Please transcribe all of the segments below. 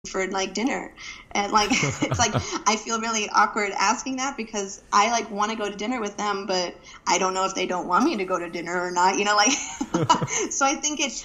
for like dinner? And like, it's like, I feel really awkward asking that because I like want to go to dinner with them, but I don't know if they don't want me to go to dinner or not, like, so I think it's,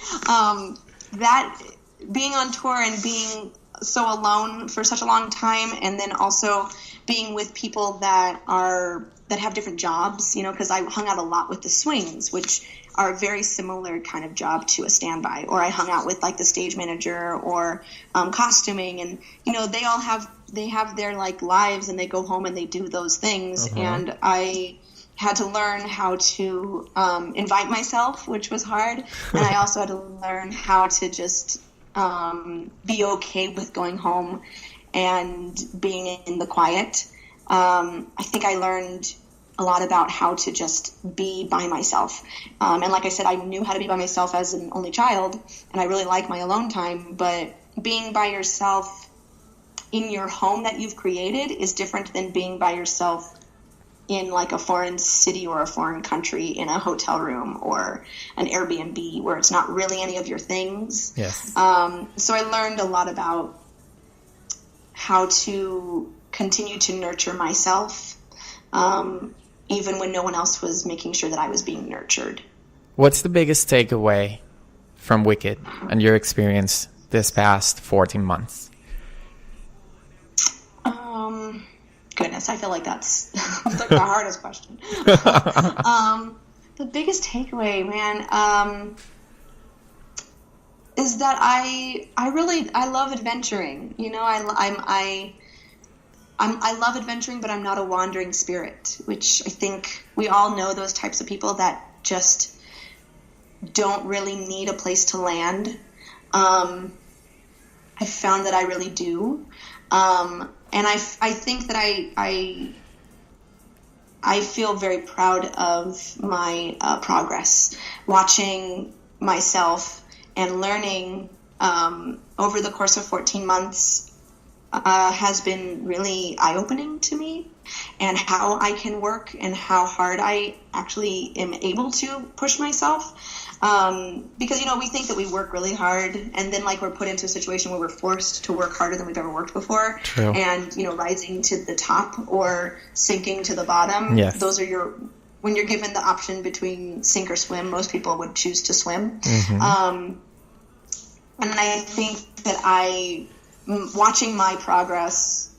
that being on tour and being so alone for such a long time, and then also being with people that have different jobs, because I hung out a lot with the swings, which are a very similar kind of job to a standby, or I hung out with like the stage manager or costuming, and they have their like lives and they go home and they do those things. And I had to learn how to invite myself, which was hard, and I also had to learn how to just be okay with going home and being in the quiet. I think I learned a lot about how to just be by myself. And like I said, I knew how to be by myself as an only child, and I really like my alone time, but being by yourself in your home that you've created is different than being by yourself in like a foreign city or a foreign country in a hotel room or an Airbnb where it's not really any of your things. Yes. So I learned a lot about how to continue to nurture myself, even when no one else was making sure that I was being nurtured. What's the biggest takeaway from Wicked and your experience this past 14 months? Goodness, I feel like that's the hardest question. The biggest takeaway, man, is that I love adventuring. I love adventuring, but I'm not a wandering spirit, which I think we all know those types of people that just don't really need a place to land. I found that I really do. And I think that I feel very proud of my progress, watching myself and learning over the course of 14 months has been really eye-opening to me, and how I can work and how hard I actually am able to push myself. Because, we think that we work really hard, and then like we're put into a situation where we're forced to work harder than we've ever worked before. True. And, rising to the top or sinking to the bottom. Yes. Those are when you're given the option between sink or swim, most people would choose to swim. And I think that watching my progress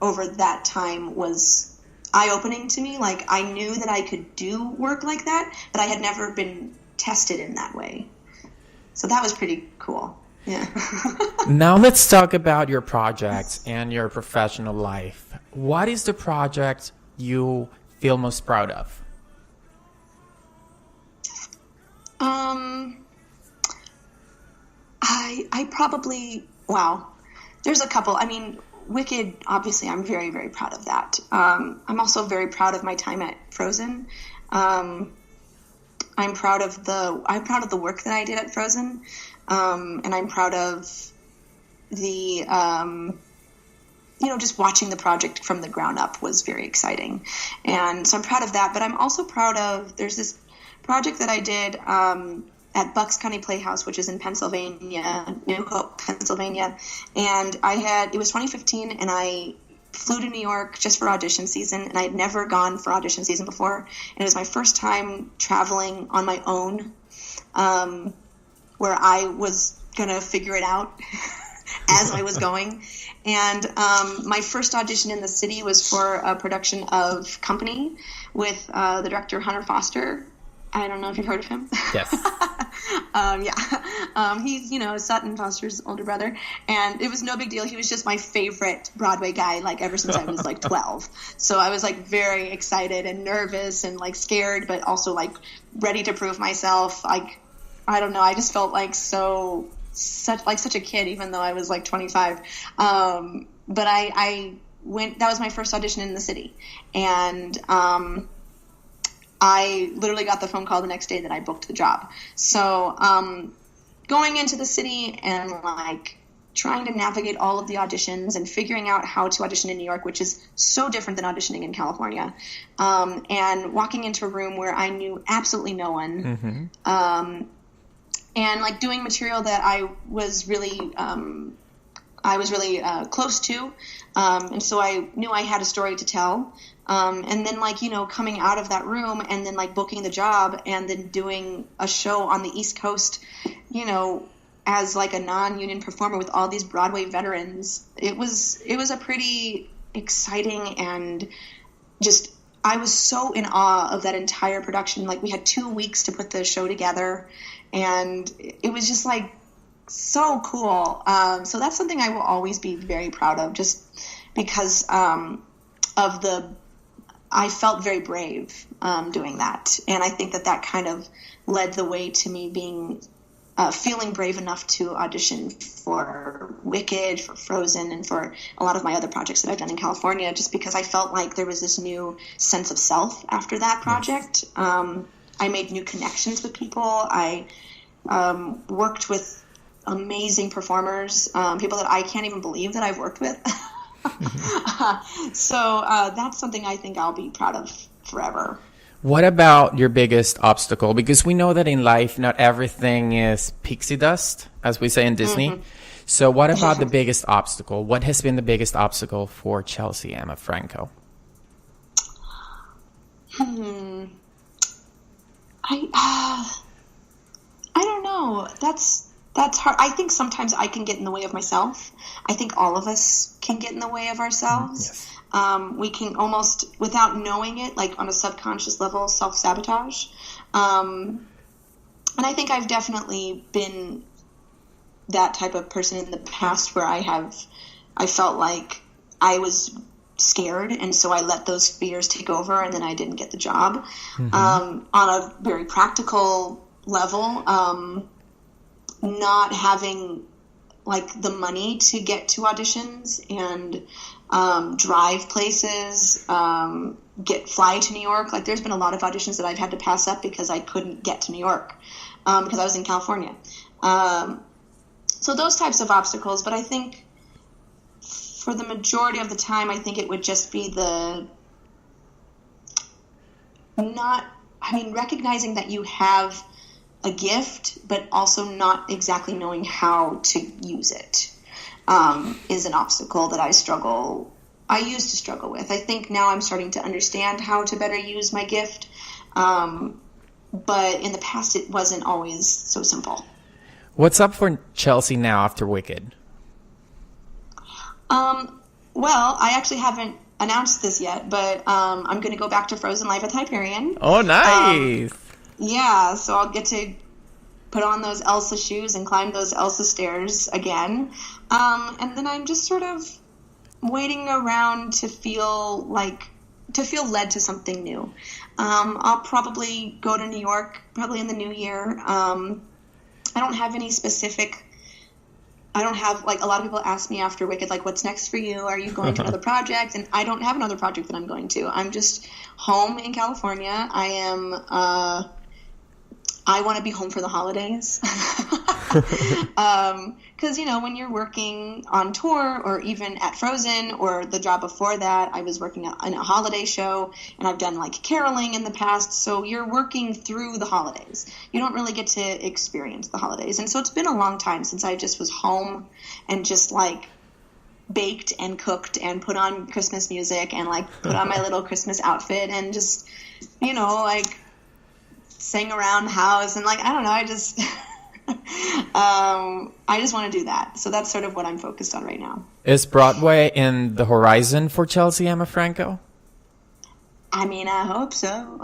over that time was eye-opening to me. Like, I knew that I could do work like that, but I had never been tested in that way. So that was pretty cool. Yeah. Now let's talk about your project and your professional life. What is the project you feel most proud of? I probably, there's a couple. I mean, Wicked, obviously, I'm very, very proud of that. I'm also very proud of my time at Frozen. I'm proud of the work that I did at Frozen. And I'm proud of the, just watching the project from the ground up was very exciting. And so I'm proud of that, but I'm also proud of, there's this project that I did, at Bucks County Playhouse, which is in Pennsylvania, New Hope, Pennsylvania. And it was 2015, and I flew to New York just for audition season, and I had never gone for audition season before. And it was my first time traveling on my own, where I was going to figure it out as I was going. And my first audition in the city was for a production of Company with the director Hunter Foster. I don't know if you've heard of him. Yes. He's, Sutton Foster's older brother. And it was no big deal. He was just my favorite Broadway guy, like, ever since I was, 12. So I was, very excited and nervous and, scared, but also, ready to prove myself. I don't know. I just felt such a kid, even though I was, 25. But I went – that was my first audition in the city. And I literally got the phone call the next day that I booked the job. So going into the city and trying to navigate all of the auditions and figuring out how to audition in New York, which is so different than auditioning in California, and walking into a room where I knew absolutely no one, and doing material that I was really I was really close to. And so I knew I had a story to tell. And then, like, you know, coming out of that room and then, like, booking the job and then doing a show on the East Coast, you know, as, like, a non-union performer with all these Broadway veterans, it was a pretty exciting and just, I was so in awe of that entire production. Like, we had 2 weeks to put the show together, and it was just, like, so cool. So that's something I will always be very proud of, just because I felt very brave doing that. And I think that kind of led the way to me being feeling brave enough to audition for Wicked, for Frozen, and for a lot of my other projects that I've done in California, just because I felt like there was this new sense of self after that project. I made new connections with people. I worked with amazing performers, people that I can't even believe that I've worked with. So that's something I think I'll be proud of forever. What about your biggest obstacle? Because we know that in life, not everything is pixie dust, as we say in Disney. Mm-hmm. So what about the biggest obstacle? What has been the biggest obstacle for Chelsea Emma Franko? I don't know. That's hard. I think sometimes I can get in the way of myself. I think all of us can get in the way of ourselves. Yes. We can almost, without knowing it, like on a subconscious level, self-sabotage. And I think I've definitely been that type of person in the past where I felt like I was scared, and so I let those fears take over, and then I didn't get the job. Mm-hmm. On a very practical level, not having like the money to get to auditions and drive places, fly to New York. Like, there's been a lot of auditions that I've had to pass up because I couldn't get to New York because I was in California. So those types of obstacles. But I think for the majority of the time, I think it would just be recognizing that you have a gift, but also not exactly knowing how to use it, is an obstacle that I used to struggle with. I think now I'm starting to understand how to better use my gift. But in the past, it wasn't always so simple. What's up for Chelsea now after Wicked? Well, I actually haven't announced this yet, but I'm going to go back to Frozen Live at Hyperion. Oh, nice. Yeah, so I'll get to put on those Elsa shoes and climb those Elsa stairs again. And then I'm just sort of waiting around to feel led to something new. I'll probably go to New York, probably in the new year. I don't have any specific... I don't have, like, a lot of people ask me after Wicked, like, what's next for you? Are you going to another project? And I don't have another project that I'm going to. I'm just home in California. I want to be home for the holidays. Because, you know, when you're working on tour or even at Frozen or the job before that, I was working in a holiday show, and I've done, like, caroling in the past. So you're working through the holidays. You don't really get to experience the holidays. And so it's been a long time since I just was home and just, like, baked and cooked and put on Christmas music and, like, put on my little Christmas outfit and just, you know, like, sang around the house. And, like, I don't know, I just... I just want to do that. So that's sort of what I'm focused on right now. Is Broadway in the horizon for Chelsea Emma Franko? I mean, I hope so.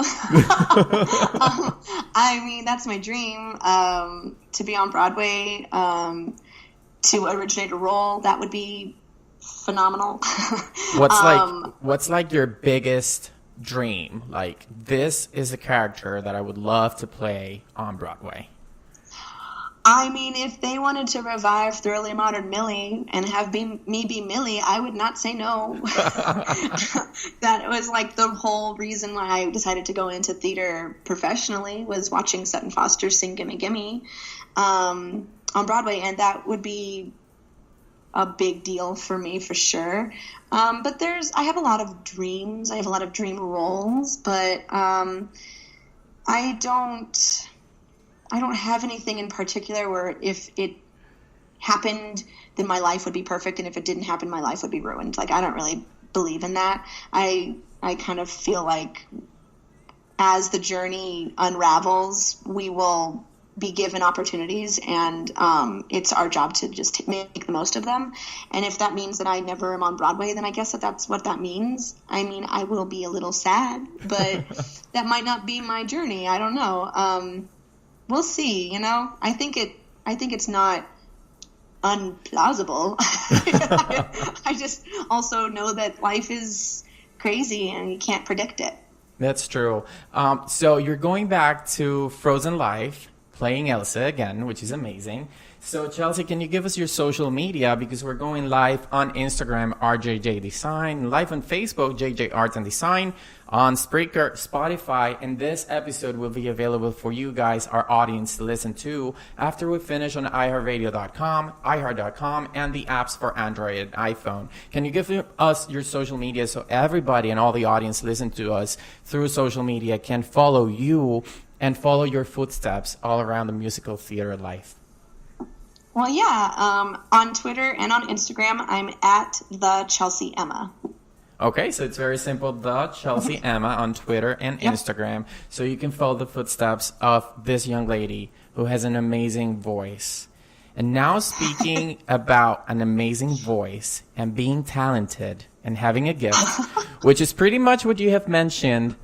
I mean, that's my dream, to be on Broadway, to originate a role. That would be phenomenal. What's like your biggest dream? Like, this is a character that I would love to play on Broadway. I mean, if they wanted to revive Thoroughly Modern Millie and have me be Millie, I would not say no. That was like the whole reason why I decided to go into theater professionally, was watching Sutton Foster sing Gimme Gimme on Broadway, and that would be a big deal for me for sure. But I have a lot of dreams. I have a lot of dream roles, but I don't have anything in particular where if happened, then my life would be perfect, and if it didn't happen, my life would be ruined. Like, I don't really believe in that. I kind of feel like as the journey unravels, we will be given opportunities, and it's our job to just make the most of them. And if that means that I never am on Broadway, then I guess that's what that means. I mean, I will be a little sad, but that might not be my journey. I don't know. We'll see. I think it's not unplausible. I just also know that life is crazy and you can't predict it. That's true. So you're going back to Frozen Life, playing Elsa again, which is amazing. So Chelsea, can you give us your social media? Because we're going live on Instagram, RJJ Design, live on Facebook, JJ Arts and Design, on Spreaker, Spotify, and this episode will be available for you guys, our audience, to listen to after we finish on iHeartRadio.com, iHeart.com, and the apps for Android and iPhone. Can you give us your social media so everybody and all the audience listen to us through social media can follow you and follow your footsteps all around the musical theater life? Well, yeah, on Twitter and on Instagram, I'm at the Chelsea Emma. Okay, so it's very simple, the Chelsea Emma on Twitter and Instagram. So you can follow the footsteps of this young lady who has an amazing voice. And now speaking about an amazing voice and being talented and having a gift, which is pretty much what you have mentioned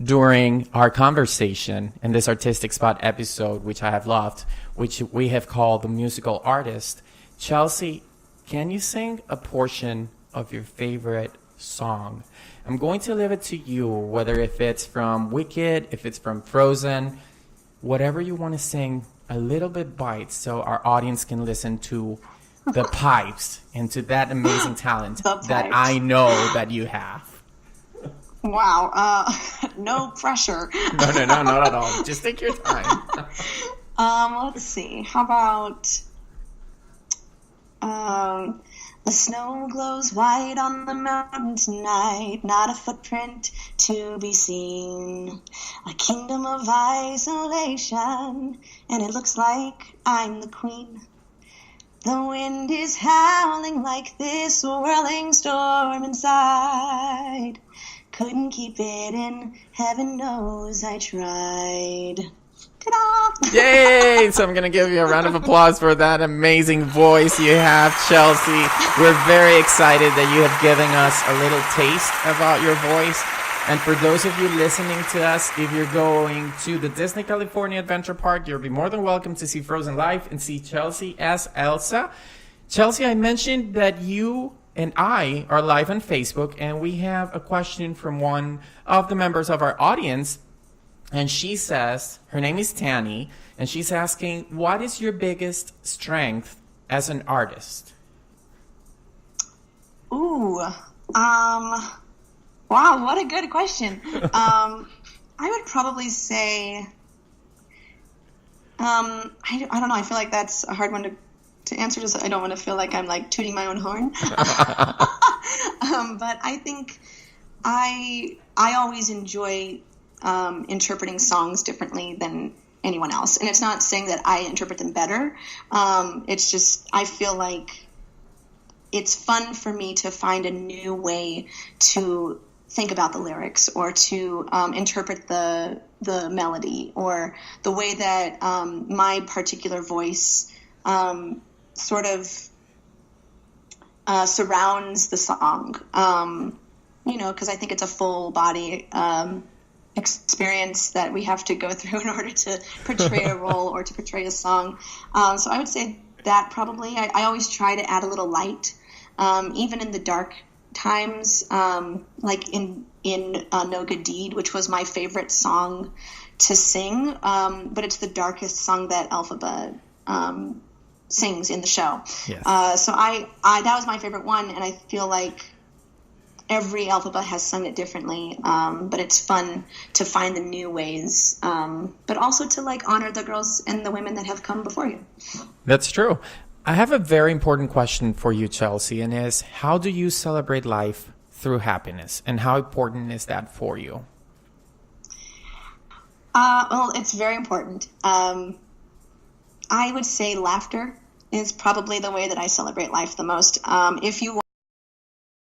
during our conversation in this Artistic Spot episode, which I have loved, which we have called The Musical Artist. Chelsea, can you sing a portion of your favorite song? I'm going to leave it to you, whether if it's from Wicked, if it's from Frozen, whatever you want to sing, a little bit bites so our audience can listen to the pipes and to that amazing talent that I know that you have. Wow, no pressure. No, not at all. Just take your time. Let's see. How about the snow glows white on the mountain tonight, not a footprint to be seen. A kingdom of isolation, and it looks like I'm the queen. The wind is howling like this whirling storm inside. Couldn't keep it in, heaven knows I tried. Ta-da! Yay! So I'm going to give you a round of applause for that amazing voice you have, Chelsea. We're very excited that you have given us a little taste about your voice. And for those of you listening to us, if you're going to the Disney California Adventure Park, you'll be more than welcome to see Frozen Live and see Chelsea as Elsa. Chelsea, I mentioned that you and I are live on Facebook, and we have a question from one of the members of our audience. And she says, her name is Tanny, and she's asking, what is your biggest strength as an artist? Ooh, wow, what a good question. I would probably say, I don't know, I feel like that's a hard one to answer, just I don't want to feel like I'm like tooting my own horn. But I think I always enjoy interpreting songs differently than anyone else. And it's not saying that I interpret them better. It's just, I feel like it's fun for me to find a new way to think about the lyrics or to interpret the melody or the way that my particular voice sort of surrounds the song. Because I think it's a full body experience that we have to go through in order to portray a role or to portray a song. So I would say that probably. I always try to add a little light, even in the dark times, like in No Good Deed, which was my favorite song to sing, but it's the darkest song that Elphaba sings in the show. Yes. So I that was my favorite one, and I feel like every Elphaba has sung it differently, but it's fun to find the new ways, but also to like honor the girls and the women that have come before you. That's true. I have a very important question for you, Chelsea, and is how do you celebrate life through happiness, and how important is that for you? Well, it's very important. I would say laughter. is probably the way that I celebrate life the most. If you